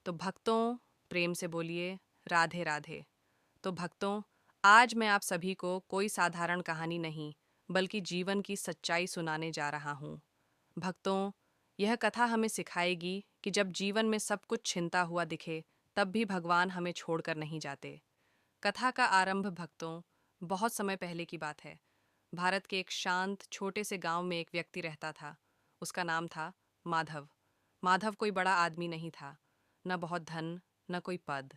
तो भक्तों, प्रेम से बोलिए राधे राधे। तो भक्तों, आज मैं आप सभी को कोई साधारण कहानी नहीं, बल्कि जीवन की सच्चाई सुनाने जा रहा हूँ। भक्तों, यह कथा हमें सिखाएगी कि जब जीवन में सब कुछ छिनता हुआ दिखे, तब भी भगवान हमें छोड़कर नहीं जाते। कथा का आरंभ भक्तों, बहुत समय पहले की बात है। भारत के एक शांत छोटे से गांव में एक व्यक्ति रहता था। उसका नाम था माधव। माधव कोई बड़ा आदमी नहीं था, न बहुत धन, न कोई पद।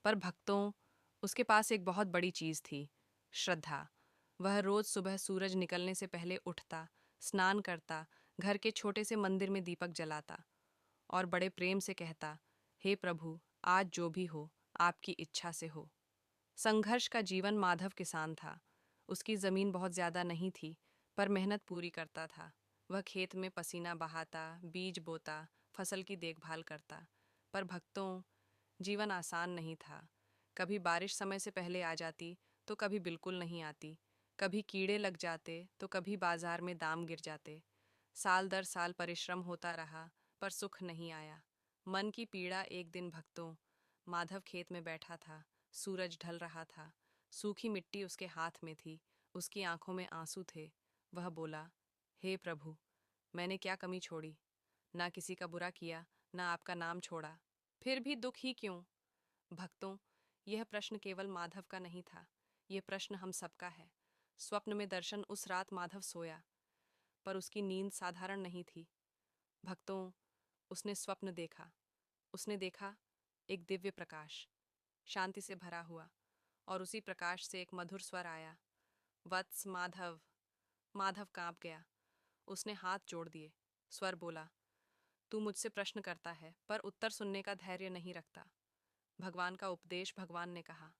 पर भक्तों, उसके पास एक बहुत बड़ी चीज़ थी, श्रद्धा। वह रोज़ सुबह सूरज निकलने से पहले उठता, स्नान करता, घर के छोटे से मंदिर में दीपक जलाता और बड़े प्रेम से कहता, हे प्रभु, आज जो भी हो, आपकी इच्छा से हो। संघर्ष का जीवन। माधव किसान था। उसकी ज़मीन बहुत ज़्यादा नहीं थी, पर मेहनत पूरी करता था। वह खेत में पसीना बहाता, बीज बोता, फसल की देखभाल करता। पर भक्तों, जीवन आसान नहीं था। कभी बारिश समय से पहले आ जाती, तो कभी बिल्कुल नहीं आती। कभी कीड़े लग जाते, तो कभी बाजार में दाम गिर जाते। साल दर साल परिश्रम होता रहा, पर सुख नहीं आया। मन की पीड़ा। एक दिन भक्तों, माधव खेत में बैठा था। सूरज ढल रहा था। सूखी मिट्टी उसके हाथ में थी। उसकी आंखों में आंसू थे। वह बोला, हे प्रभु, मैंने क्या कमी छोड़ी? ना किसी का बुरा किया, ना आपका नाम छोड़ा, फिर भी दुख ही क्यों? भक्तों, यह प्रश्न केवल माधव का नहीं था। यह प्रश्न हम सबका है। स्वप्न में दर्शन। उस रात माधव सोया, पर उसकी नींद साधारण नहीं थी। भक्तों, उसने स्वप्न देखा। उसने देखा एक दिव्य प्रकाश, शांति से भरा हुआ, और उसी प्रकाश से एक मधुर स्वर आया, वत्स माधव। माधव कांप गया। उसने हाथ जोड़ दिए। स्वर बोला, तू मुझसे प्रश्न करता है, पर उत्तर सुनने का धैर्य नहीं रखता। भगवान का उपदेश। भगवान ने कहा,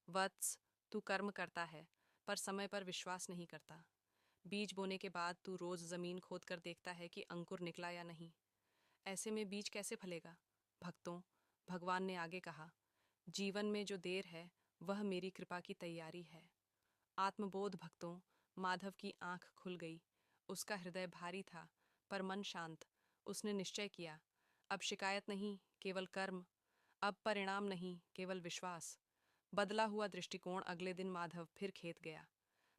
वत्स, तू कर्म करता है, पर समय पर विश्वास नहीं करता। बीज बोने के बाद तू रोज जमीन खोद कर देखता है कि अंकुर निकला या नहीं। ऐसे में बीज कैसे फलेगा? भक्तों, भगवान ने आगे कहा, जीवन में जो देर है, वह मेरी कृपा की तैयारी है। आत्मबोध। भक्तों, माधव की आंख खुल गई। उसका हृदय भारी था, पर मन शांत। उसने निश्चय किया, अब शिकायत नहीं, केवल कर्म। अब परिणाम नहीं, केवल विश्वास। बदला हुआ दृष्टिकोण। अगले दिन माधव फिर खेत गया,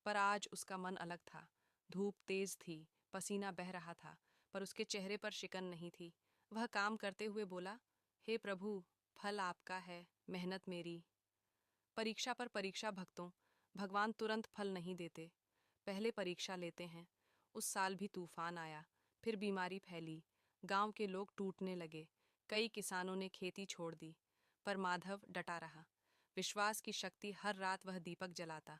पर आज उसका मन अलग था। धूप तेज थी, पसीना बह रहा था, पर उसके चेहरे पर शिकन नहीं थी। वह काम करते हुए बोला, हे प्रभु, फल आपका है, मेहनत मेरी। परीक्षा पर परीक्षा। भक्तों, भगवान तुरंत फल नहीं देते, पहले परीक्षा लेते हैं। उस साल भी तूफान आया, फिर बीमारी फैली, गांव के लोग टूटने लगे, कई किसानों ने खेती छोड़ दी। पर माधव डटा रहा। विश्वास की शक्ति। हर रात वह दीपक जलाता,